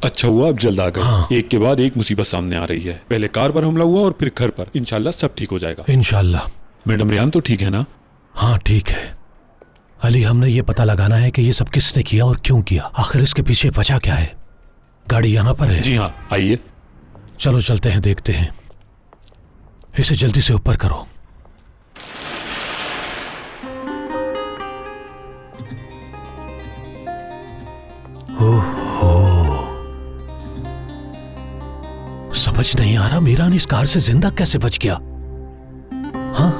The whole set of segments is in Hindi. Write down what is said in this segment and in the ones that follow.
अच्छा हुआ आप जल्द आ गए। हाँ। एक के बाद एक मुसीबत सामने आ रही है। पहले कार पर हमला हुआ और फिर घर पर। इंशाल्लाह सब ठीक हो जाएगा। इंशाल्लाह। मैडम रियान तो ठीक है ना? हाँ ठीक है। अली, हमने ये पता लगाना है कि ये सब किसने किया और क्यों किया। आखिर इसके पीछे वजह क्या है। गाड़ी यहाँ पर है? जी हाँ, आइए। चलो चलते हैं, देखते हैं। इसे जल्दी से ऊपर करो। ओहो, समझ नहीं आ रहा मीरान इस कार से जिंदा कैसे बच गया। हाँ,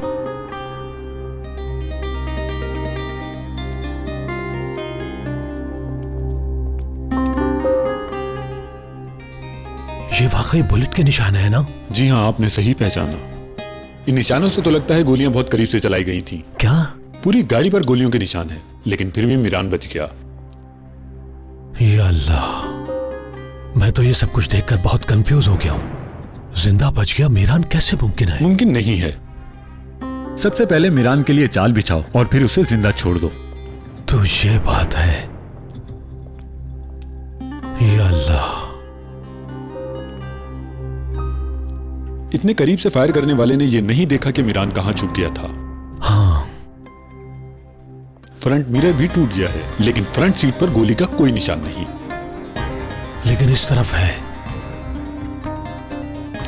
ये वाकई बुलेट के निशान है ना? जी हाँ, आपने सही पहचाना। इन निशानों से तो लगता है गोलियां बहुत करीब से चलाई गई थी। क्या? पूरी गाड़ी पर गोलियों के निशान है, लेकिन फिर भी मीरान बच गया। या अल्लाह, मैं तो ये सब कुछ देखकर बहुत कंफ्यूज हो गया हूँ। जिंदा बच गया मीरान कैसे मुमकिन है? मुमकिन नहीं है। सबसे पहले मीरान के लिए जाल बिछाओ और फिर उसे जिंदा छोड़ दो। तो ये बात है। या अल्लाह, इतने करीब से फायर करने वाले ने यह नहीं देखा कि मीरान कहां छुप गया था। हाँ, फ्रंट मिरर भी टूट गया है, लेकिन फ्रंट सीट पर गोली का कोई निशान नहीं। लेकिन इस तरफ है।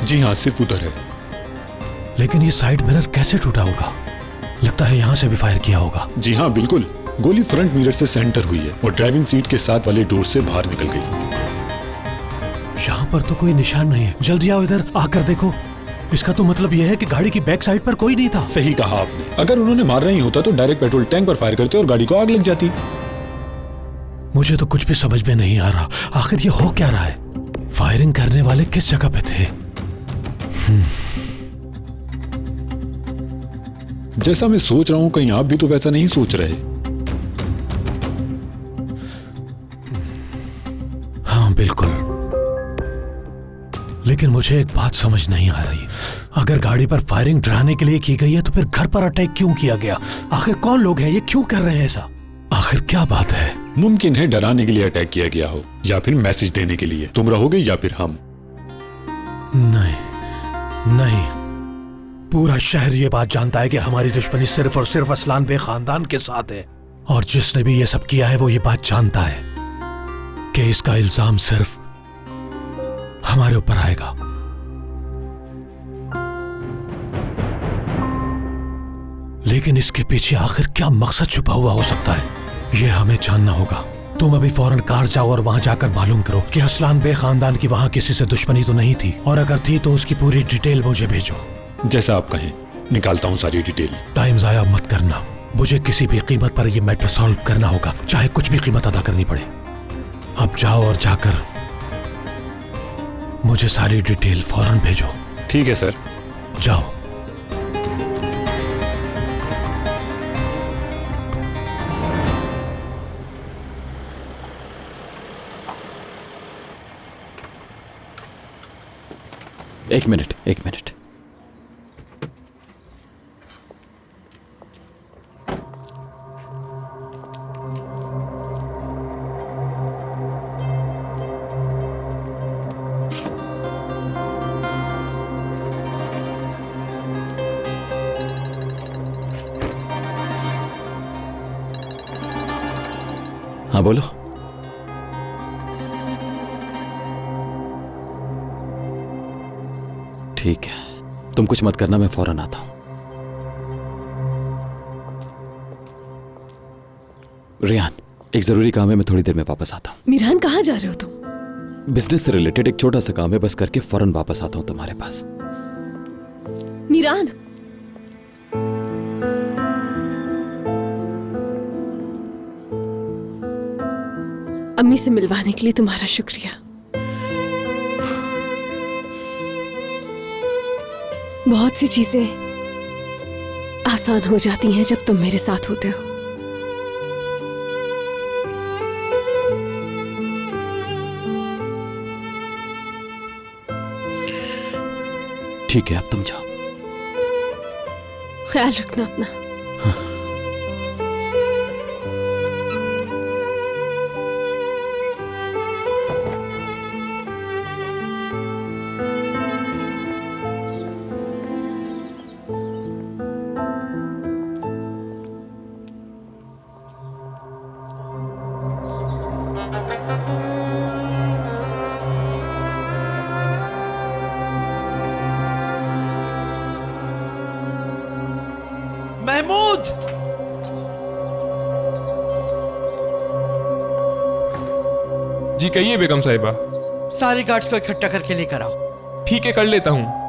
जी हाँ, सिर्फ उधर है। लेकिन ये साइड मिरर कैसे टूटा होगा? लगता है यहां से भी फायर किया होगा। जी हाँ, बिल्कुल। गोली फ्रंट मिरर से सेंटर हुई है और ड्राइविंग सीट के साथ वाले डोर से बाहर निकल गई। यहाँ पर तो कोई निशान नहीं है। जल्दी आओ, इधर आकर देखो। इसका तो मतलब यह है कि गाड़ी की बैक साइड पर कोई नहीं था। सही कहा आपने। अगर उन्होंने मारना ही होता तो डायरेक्ट पेट्रोल टैंक पर फायर करते और गाड़ी को आग लग जाती। मुझे तो कुछ भी समझ में नहीं आ रहा। आखिर ये हो क्या रहा है? फायरिंग करने वाले किस जगह पे थे? जैसा मैं सोच रहा हूं, कहीं आप भी तो वैसा नहीं सोच रहे। हाँ बिल्कुल, लेकिन मुझे एक बात समझ नहीं आ रही। अगर गाड़ी पर फायरिंग डराने के लिए की गई है तो फिर घर पर अटैक क्यों किया गया? आखिर कौन लोग हैं? ये क्यों कर रहे हैं ऐसा? आखिर क्या बात है? मुमकिन है डराने के लिए अटैक किया गया हो, या फिर मैसेज देने के लिए। तुम रहोगे या फिर हम। नहीं नहीं, पूरा शहर ये बात जानता है कि हमारी दुश्मनी सिर्फ और सिर्फ असलान बे खानदान के साथ है। और जिसने भी ये सब किया है वो ये बात जानता है कि इसका इल्जाम सिर्फ हमारे ऊपर आएगा। लेकिन इसके पीछे आखिर क्या मकसद छुपा हुआ हो सकता है, यह हमें जानना होगा। तुम अभी फौरन कार जाओ और वहां जाकर मालूम करो कि असलान बे खानदान की वहां किसी से दुश्मनी तो नहीं थी, और अगर थी तो उसकी पूरी डिटेल मुझे भेजो। जैसा आप कहें, निकालता हूं सारी डिटेल। टाइम जाया मत करना। मुझे किसी भी कीमत पर यह मैटर सॉल्व करना होगा, चाहे कुछ भी कीमत अदा करनी पड़े। अब जाओ और जाकर मुझे सारी डिटेल फौरन भेजो। ठीक है सर। जाओ। एक मिनट। हाँ बोलो। ठीक है, तुम कुछ मत करना, मैं फौरन आता हूं। रियान, एक जरूरी काम है, मैं थोड़ी देर में वापस आता हूं। मीरान, कहाँ जा रहे हो तुम? बिजनेस से रिलेटेड एक छोटा सा काम है, बस करके फौरन वापस आता हूं तुम्हारे पास। मीरान, अम्मी से मिलवाने के लिए तुम्हारा शुक्रिया। बहुत सी चीजें आसान हो जाती हैं जब तुम मेरे साथ होते हो। ठीक है, अब तुम जाओ। ख्याल रखना अपना। महमूद! जी कहिए बेगम साहिबा। सारे गार्ड्स को इकट्ठा करके लेकर आओ। ठीक है, कर लेता हूँ।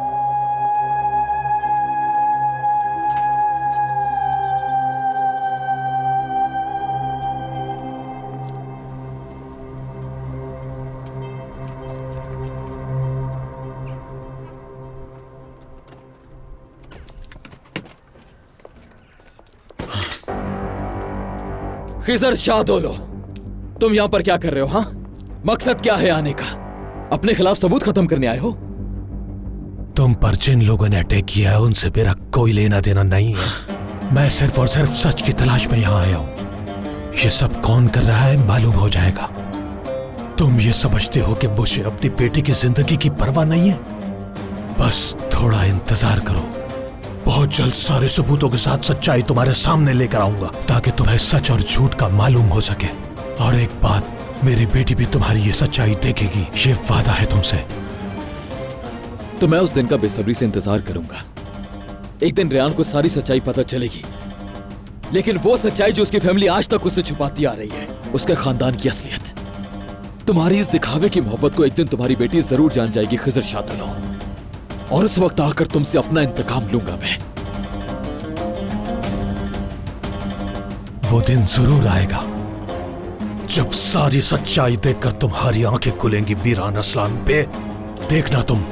खिजर शाहदोलो, तुम यहां पर क्या कर रहे हो? हाँ, मकसद क्या है आने का? अपने खिलाफ सबूत खत्म करने आए हो? तुम पर जिन लोगों ने अटैक किया है उनसे मेरा कोई लेना देना नहीं है। मैं सिर्फ और सिर्फ सच की तलाश में यहां आया हूं। ये सब कौन कर रहा है मालूम हो जाएगा। तुम ये समझते हो कि मुझे अपनी बेटी की जिंदगी की परवाह नहीं है? बस थोड़ा इंतजार करो, बहुत जल्द सारे सबूतों के साथ सच्चाई तुम्हारे सामने लेकर आऊंगा ताकि तुम्हें सच और झूठ का मालूम हो सके। और एक बात, मेरी बेटी भी तुम्हारी ये सच्चाई देखेगी, ये वादा है तुमसे। तो मैं उस दिन का बेसब्री से इंतजार करूंगा। एक दिन रेयान को सारी सच्चाई पता चलेगी, लेकिन वो सच्चाई जो उसकी फैमिली आज तक उससे छुपाती आ रही है, उसके खानदान की असलियत। तुम्हारी इस दिखावे की मोहब्बत को एक दिन तुम्हारी बेटी जरूर जान जाएगी खिजर शाहदोलो, और उस वक्त आकर तुमसे अपना इंतकाम लूंगा मैं। वो दिन जरूर आएगा जब सारी सच्चाई देखकर तुम्हारी आंखें खुलेंगी मीरान असलान पे। देखना तुम,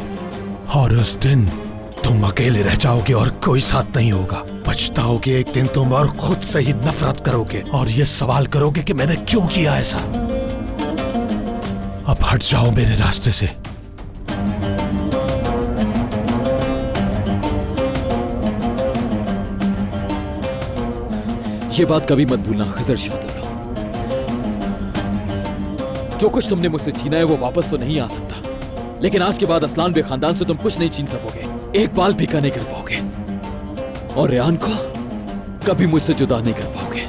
और उस दिन तुम अकेले रह जाओगे और कोई साथ नहीं होगा। पछताओगे एक दिन तुम और खुद से ही नफरत करोगे और ये सवाल करोगे कि मैंने क्यों किया ऐसा। अब हट जाओ मेरे रास्ते से। ये बात कभी मत भूलना खिजर शाहदोलो। जो कुछ तुमने मुझसे छीना है वो वापस तो नहीं आ सकता, लेकिन आज के बाद असलान बे खानदान से तुम कुछ नहीं छीन सकोगे, एक बाल भी नहीं कर पाओगे, और रेयान को कभी मुझसे जुदा नहीं कर पाओगे।